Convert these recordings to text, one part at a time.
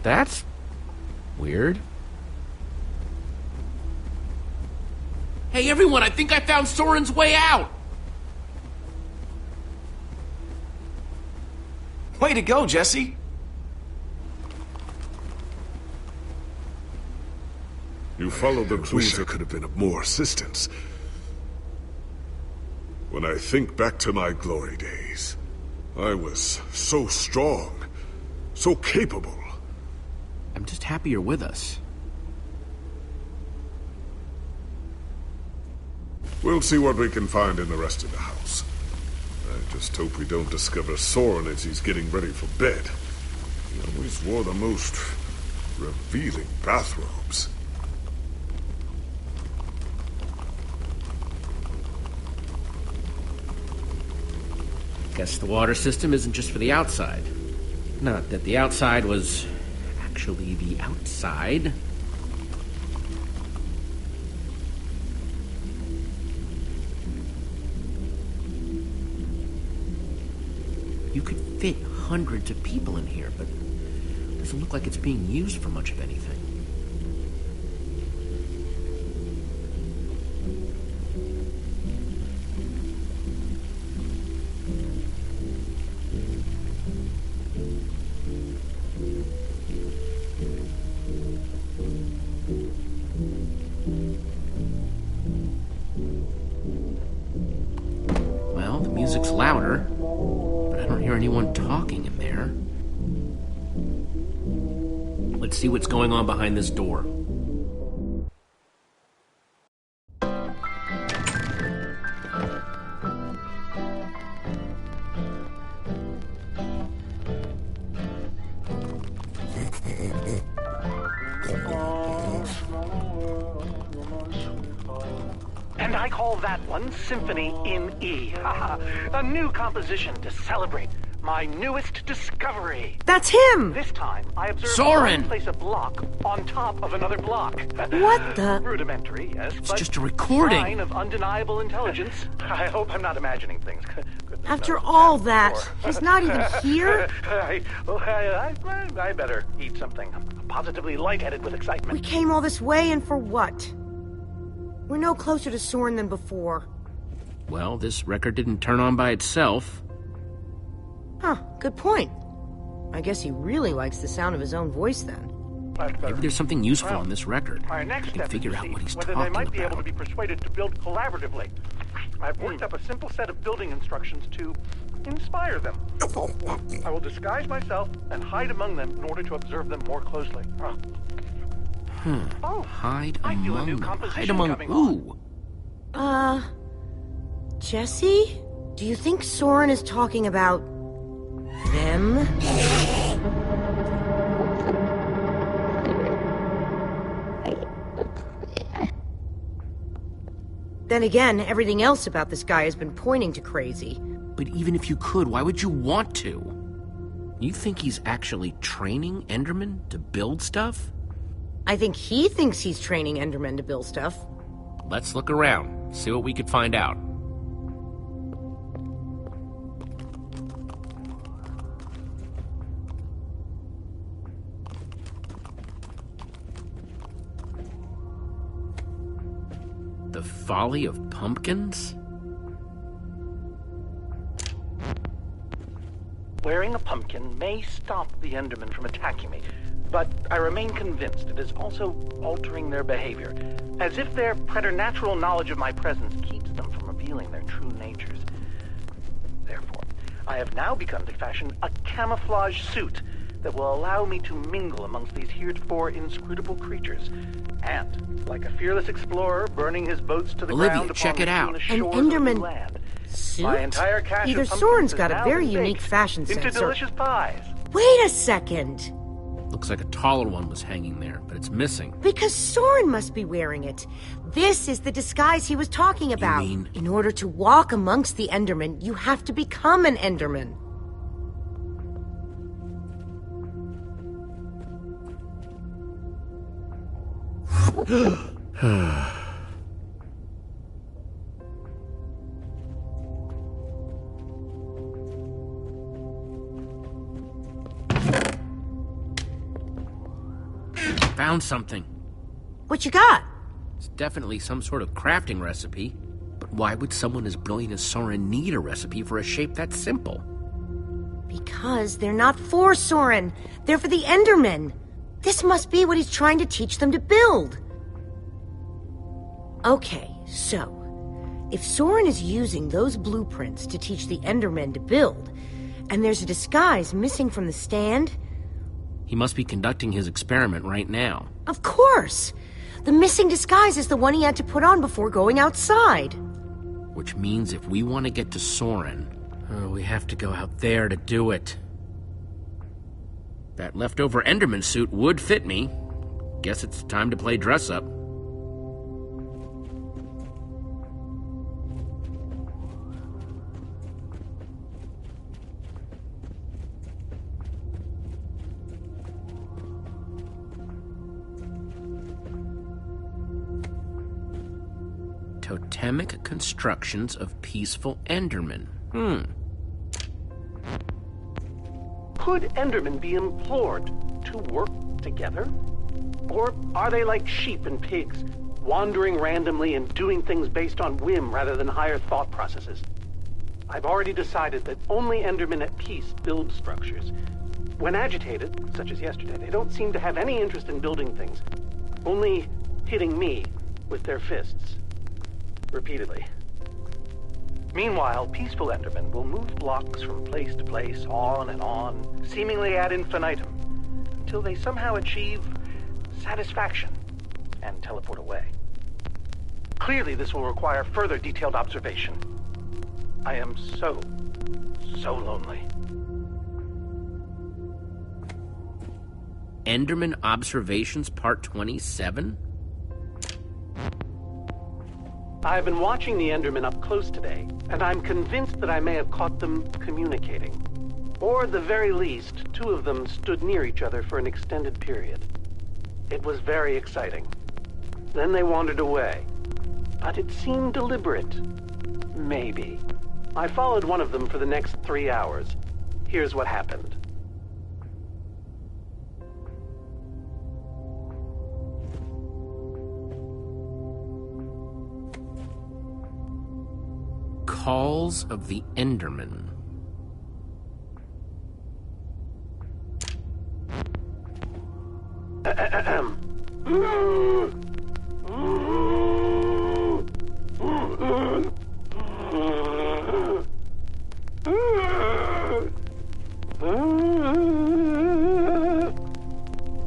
That's weird. Hey everyone, I think I found Soren's way out! Way to go, Jesse! You followed the clues. Wish I could have been of more assistance. When I think back to my glory days, I was so strong, so capable. I'm just happy you're with us. We'll see what we can find in the rest of the house. I just hope we don't discover Soren as he's getting ready for bed. He always wore the most revealing bathrobes. Guess the water system isn't just for the outside. Not that the outside was actually the outside. You could fit hundreds of people in here, but it doesn't look like it's being used for much of anything. Well, the music's louder, but I don't hear anyone talking in there. Let's see what's going on behind this door. And I call that one Symphony in E. A new composition to celebrate my newest discovery. That's him! This time, I observed Soren! one place a block on top of another block. What the? Rudimentary, yes, It's but just a recording. sign of undeniable intelligence. I hope I'm not imagining things. After all that, he's not even here? I better eat something. I'm positively lightheaded with excitement. We came all this way, and for what? We're no closer to Soren than before. Well, this record didn't turn on by itself. Huh, good point. I guess he really likes the sound of his own voice then. Maybe there's something useful on this record. My next I can step figure is to out see what he's whether talking they might be able to about. be persuaded to build collaboratively. I've worked up a simple set of building instructions to inspire them. I will disguise myself and hide among them in order to observe them more closely. Oh, Hide I feel a among new them. composition Hide among coming who? Jesse? Do you think Soren is talking about them? Then again, everything else about this guy has been pointing to crazy. But even if you could, why would you want to? You think he's actually training Endermen to build stuff? I think he thinks he's training Endermen to build stuff. Let's look around, see what we could find out. The Folly of Pumpkins? Wearing a pumpkin may stop the Endermen from attacking me, but I remain convinced it is also altering their behavior, as if their preternatural knowledge of my presence keeps them from revealing their true natures. Therefore, I have now begun to fashion a camouflage suit that will allow me to mingle amongst these heretofore inscrutable creatures, and, like a fearless explorer burning his boats to the Olivia, ground check upon it out. the An shores of Enderman new land, suit? my entire cache Either of pumpkins Soren's has got a now very been unique baked fashion into sense, or- delicious pies. Wait a second! Looks like a taller one was hanging there, but it's missing. Because Soren must be wearing it. This is the disguise he was talking about. mean- In order to walk amongst the Endermen, you have to become an Enderman. found something. What you got? It's definitely some sort of crafting recipe. But why would someone as brilliant as Soren need a recipe for a shape that simple? Because they're not for Soren. They're for the Endermen. This must be what he's trying to teach them to build. Okay, so if Soren is using those blueprints to teach the Endermen to build, and there's a disguise missing from the stand... He must be conducting his experiment right now. Of course! The missing disguise is the one he had to put on before going outside. Which means if we want to get to Soren, we have to go out there to do it. That leftover Enderman suit would fit me. Guess it's time to play dress-up. Totemic constructions of peaceful Endermen. Could Endermen be implored to work together? Or are they like sheep and pigs, wandering randomly and doing things based on whim rather than higher thought processes? I've already decided that only Endermen at peace build structures. When agitated, such as yesterday, they don't seem to have any interest in building things, only hitting me with their fists. Repeatedly. Meanwhile, peaceful Endermen will move blocks from place to place, on and on, seemingly ad infinitum, until they somehow achieve satisfaction and teleport away. Clearly, this will require further detailed observation. I am so lonely. Enderman Observations Part 27? I've been watching the Endermen up close today, and I'm convinced that I may have caught them communicating. Or at the very least, two of them stood near each other for an extended period. It was very exciting. Then they wandered away. But it seemed deliberate. Maybe. I followed one of them for the next 3 hours. Here's what happened. Calls of the Enderman.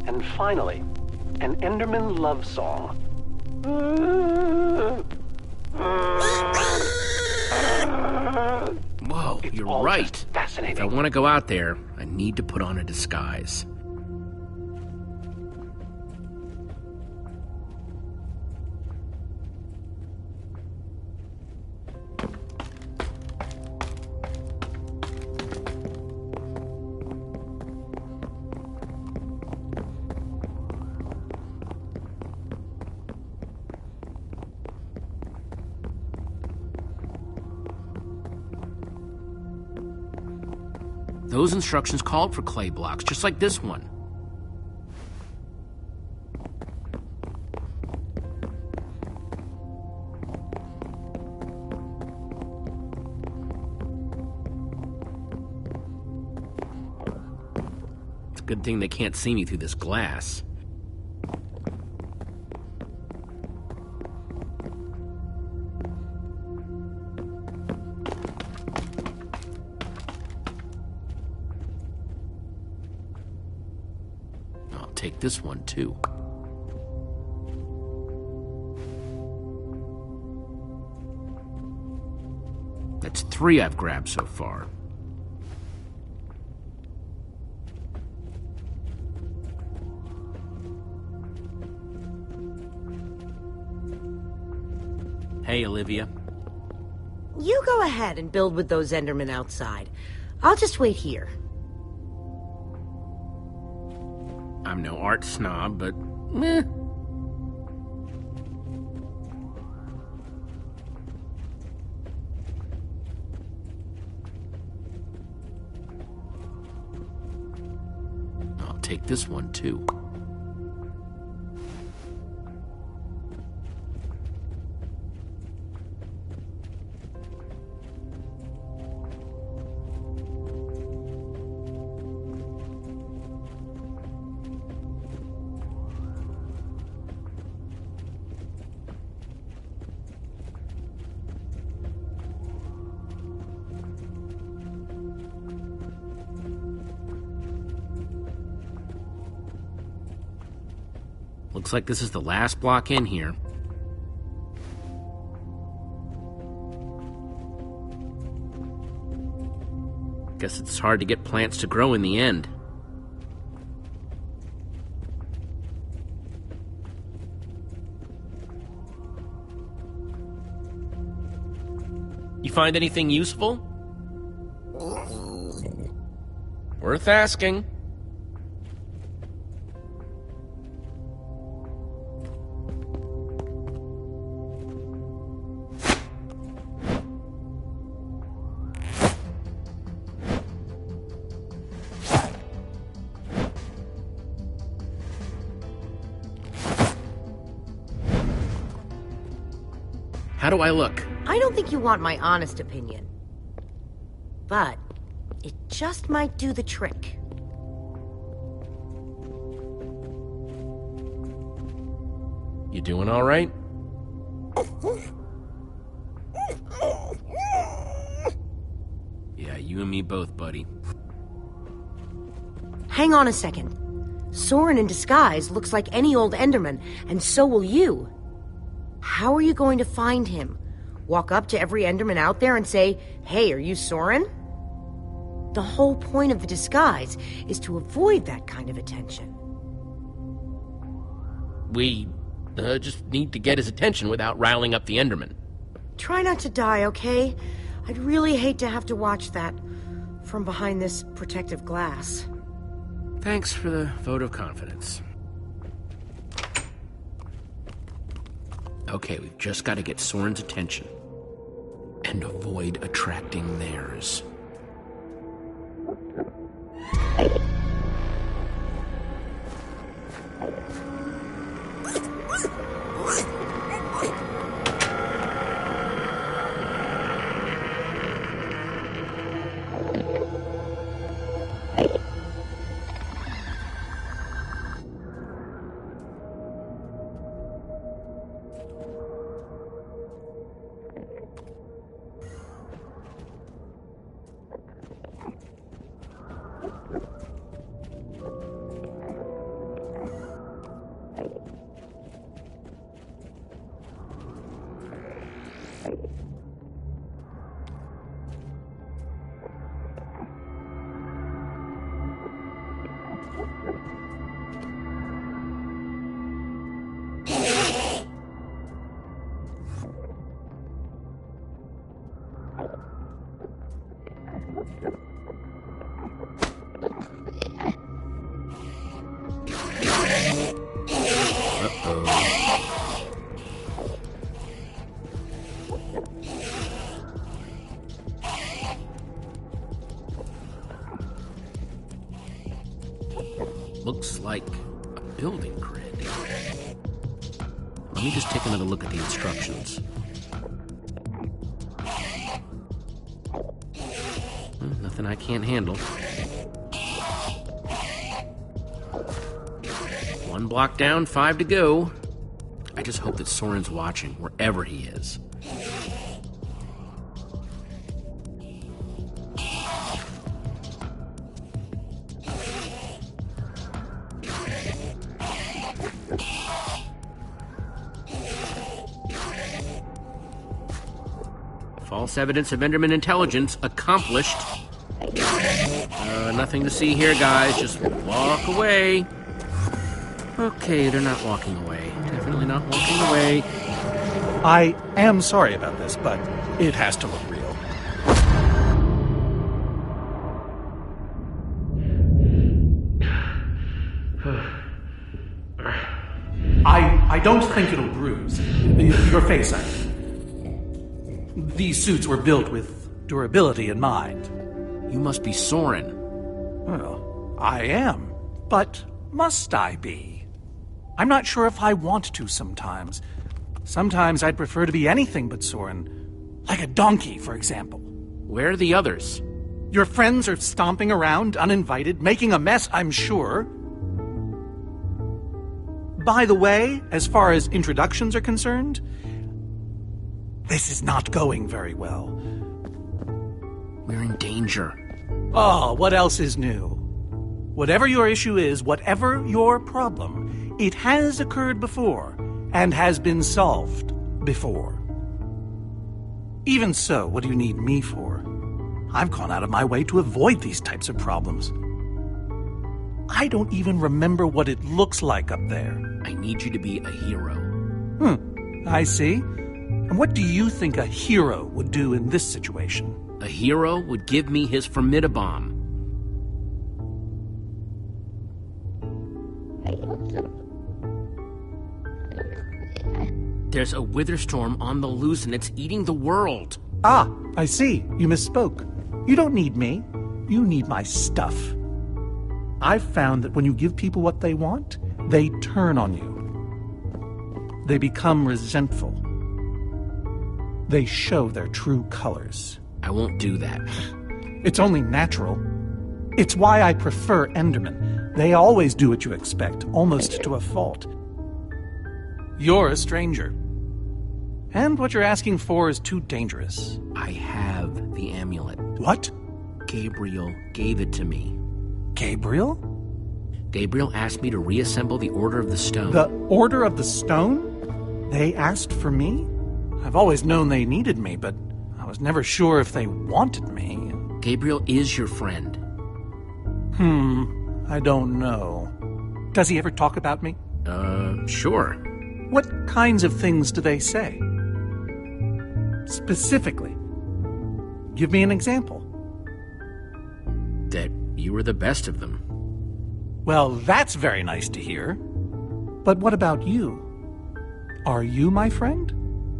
And finally, an Enderman love song. Whoa, you're right. Fascinating. If I want to go out there, I need to put on a disguise. Those instructions called for clay blocks, just like this one. It's a good thing they can't see me through this glass. Take this one, too. That's 3 I've grabbed so far. Hey, Olivia. You go ahead and build with those Endermen outside. I'll just wait here. I'm no art snob, but meh. I'll take this one, too. Looks like this is the last block in here. Guess it's hard to get plants to grow in the end. You find anything useful? Worth asking. How do I look? I don't think you want my honest opinion. But it just might do the trick. You doing all right? Yeah, you and me both, buddy. Hang on a second. Soren in disguise looks like any old Enderman, and so will you. How are you going to find him? Walk up to every Enderman out there and say, "Hey, are you Soren?" The whole point of the disguise is to avoid that kind of attention. We just need to get his attention without riling up the Enderman. Try not to die, okay? I'd really hate to have to watch that from behind this protective glass. Thanks for the vote of confidence. Okay, we've just got to get Soren's attention and avoid attracting theirs. Looks like a building grid. Let me just take another look at the instructions. Nothing I can't handle. One block down, 5 to go. I just hope that Soren's watching, wherever he is. False evidence of Enderman intelligence accomplished. Nothing to see here, guys. Just walk away. Okay, they're not walking away. Definitely not walking away. I am sorry about this, but it has to look real. I don't think it'll bruise. Your face, I mean. These suits were built with durability in mind. You must be Soren. Well, I am. But must I be? I'm not sure if I want to sometimes. Sometimes I'd prefer to be anything but Soren. Like a donkey, for example. Where are the others? Your friends are stomping around, uninvited, making a mess, I'm sure. By the way, as far as introductions are concerned, this is not going very well. We're in danger. Oh, what else is new? Whatever your issue is, whatever your problem, It has occurred before, and has been solved before. Even so, what do you need me for? I've gone out of my way to avoid these types of problems. I don't even remember what it looks like up there. I need you to be a hero. I see. And what do you think a hero would do in this situation? A hero would give me his formidabomb. There's a wither storm on the loose and it's eating the world. Ah, I see. You misspoke. You don't need me. You need my stuff. I've found that when you give people what they want, they turn on you. They become resentful. They show their true colors. I won't do that. It's only natural. It's why I prefer Endermen. They always do what you expect, almost to a fault. You're a stranger. And what you're asking for is too dangerous. I have the amulet. What? Gabriel gave it to me. Gabriel? Gabriel asked me to reassemble the Order of the Stone. The Order of the Stone? They asked for me? I've always known they needed me, but I was never sure if they wanted me. Gabriel is your friend. I don't know. Does he ever talk about me? Sure. What kinds of things do they say? Specifically. Give me an example. That you were the best of them. Well, that's very nice to hear. But what about you? Are you my friend?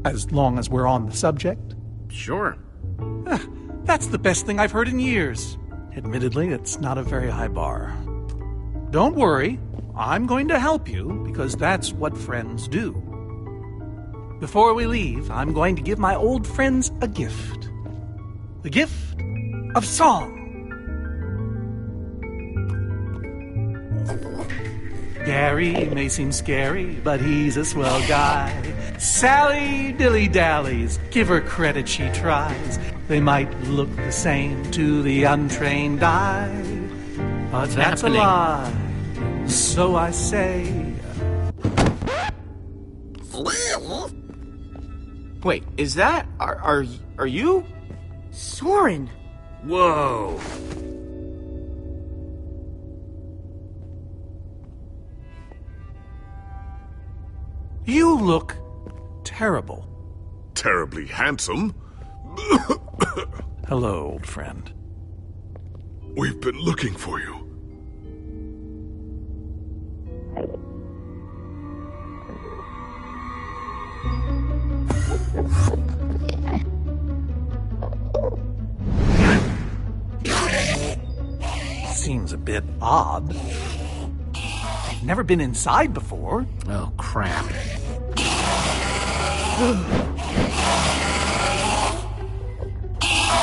As long as we're on the subject? Sure. That's the best thing I've heard in years. Admittedly, it's not a very high bar. Don't worry. I'm going to help you, because that's what friends do. Before we leave, I'm going to give my old friends a gift. The gift of song. Gary may seem scary, but he's a swell guy. Sally dilly-dallies, give her credit, she tries. They might look the same to the untrained eye, but that's happening? A lie. So I say... Wait, is that... Are you? Soren! Whoa. You look terrible. Terribly handsome. Hello, old friend. We've been looking for you. Seems a bit odd. I've never been inside before. Oh, crap.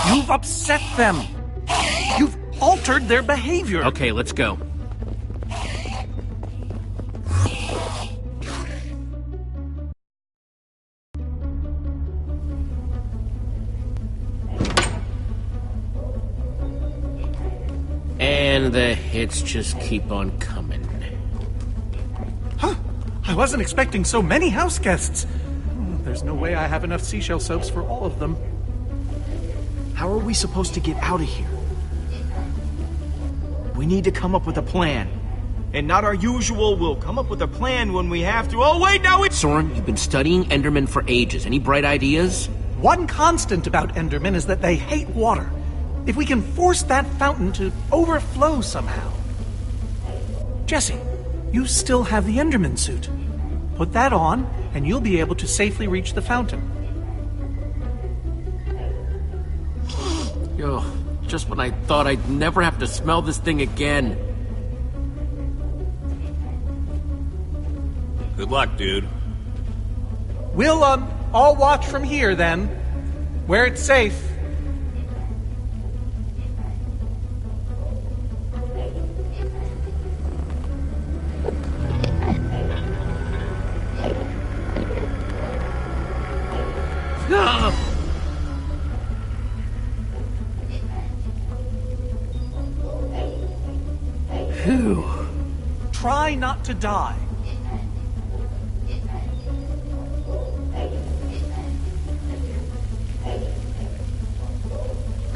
You've upset them. You've altered their behavior. Okay, let's go. And the hits just keep on coming. Huh? I wasn't expecting so many house guests. There's no way I have enough seashell soaps for all of them. How are we supposed to get out of here? We need to come up with a plan. And not our usual, we'll come up with a plan when we have to. Oh, wait, now it's... Soren, you've been studying Endermen for ages. Any bright ideas? One constant about Endermen is that they hate water. If we can force that fountain to overflow somehow. Jesse, you still have the Enderman suit. Put that on, and you'll be able to safely reach the fountain. Oh, just when I thought I'd never have to smell this thing again. Good luck, dude. We'll, all watch from here, then. Where it's safe. Phew. Try not to die.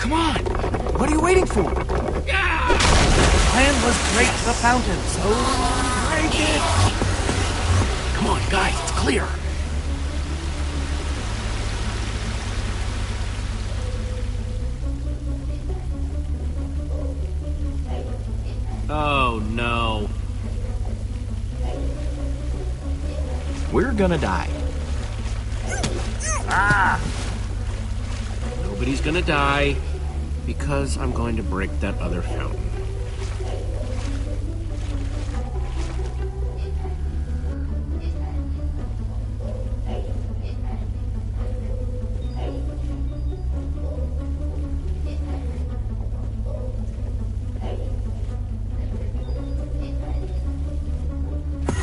Come on! What are you waiting for? Plan was break the fountain, so break it! Come on, guys, it's clear. Oh, no. We're gonna die. Nobody's gonna die because I'm going to break that other fountain.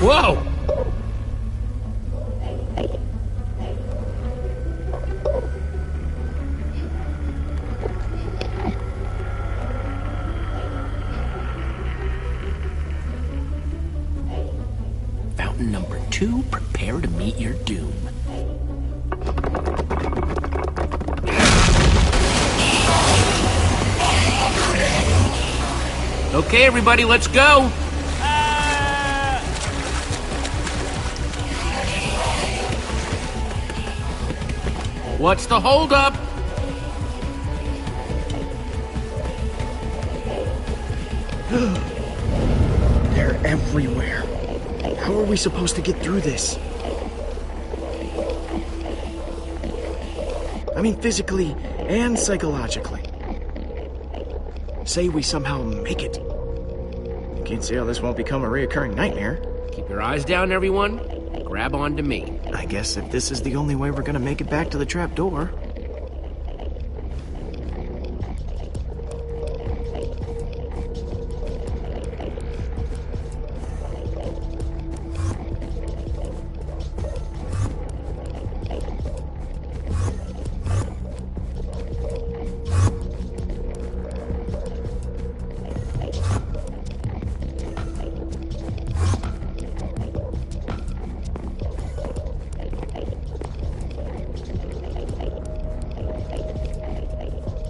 Whoa! Fountain number 2, prepare to meet your doom. Okay, everybody, let's go! What's the holdup? They're everywhere. How are we supposed to get through this? I mean, physically and psychologically. Say we somehow make it. You can't see how this won't become a reoccurring nightmare. Keep your eyes down, everyone. Grab onto me. I guess if this is the only way we're gonna make it back to the trap door.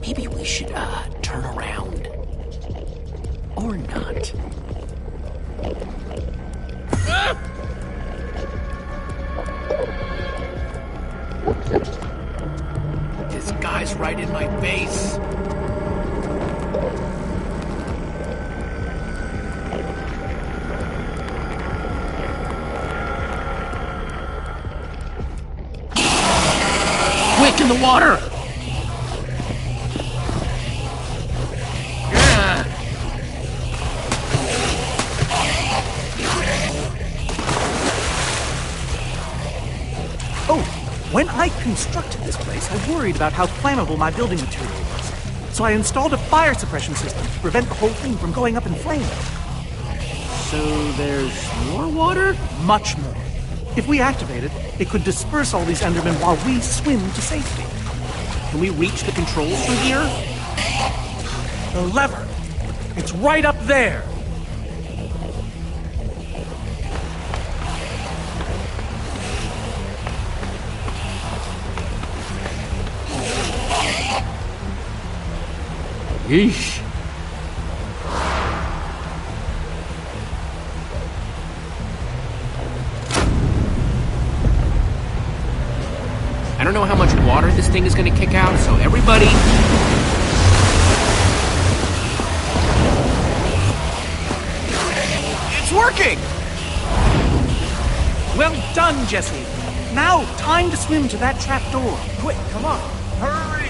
Maybe we should, turn around. Or not. This guy's right in my face. Quick, in the water! When I constructed this place, I worried about how flammable my building material was. So I installed a fire suppression system to prevent the whole thing from going up in flames. So there's more water? Much more. If we activate it, it could disperse all these Endermen while we swim to safety. Can we reach the controls from here? The lever. It's right up there. Yeesh. I don't know how much water this thing is going to kick out, so everybody... It's working! Well done, Jesse. Now, time to swim to that trap door. Quick, come on. Hurry!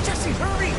Jesse, hurry!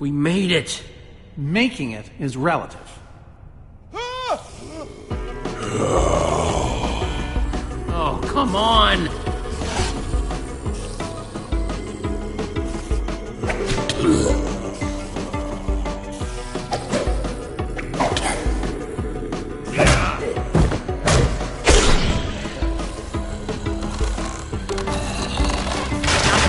We made it. Making it is relative. Oh, come on.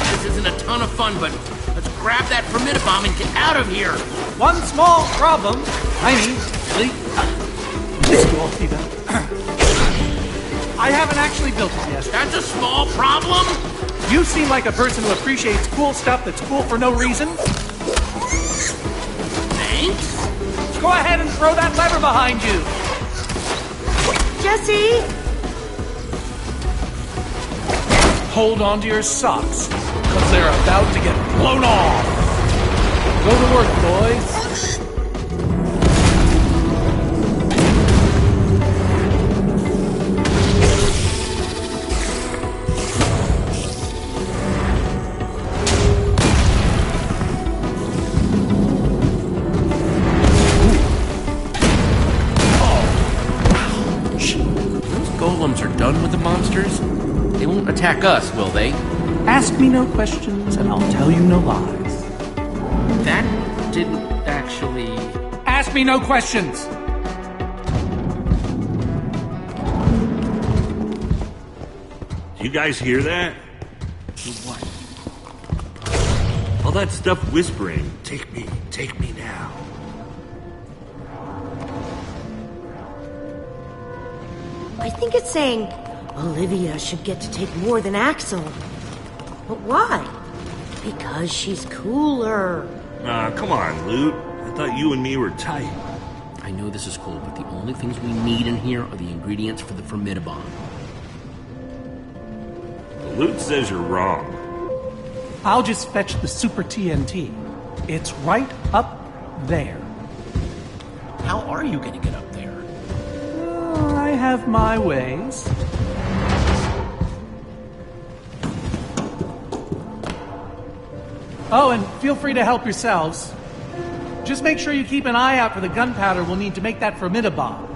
This isn't a ton of fun, but let's grab that Formidabomb and get out of here. One small problem. Tiny. This will be done. I haven't actually built it yet. That's a small problem? You seem like a person who appreciates cool stuff that's cool for no reason. Thanks. Go ahead and throw that lever behind you. Jesse! Hold on to your socks, because they're about to get blown off. Go to work, boys. Golems are done with the monsters? They won't attack us, will they? Ask me no questions, and I'll tell you no lies. That didn't actually... Ask me no questions! You guys hear that? What? All that stuff whispering. Take me now. I think it's saying Olivia should get to take more than Axel. But why? Because she's cooler. Come on, Loot. I thought you and me were tight. I know this is cool, but the only things we need in here are the ingredients for the Formidabomb. Loot says you're wrong. I'll just fetch the Super TNT. It's right up there. How are you going to get up there? I have my ways. Oh, and feel free to help yourselves. Just make sure you keep an eye out for the gunpowder we'll need to make that Formidabomb.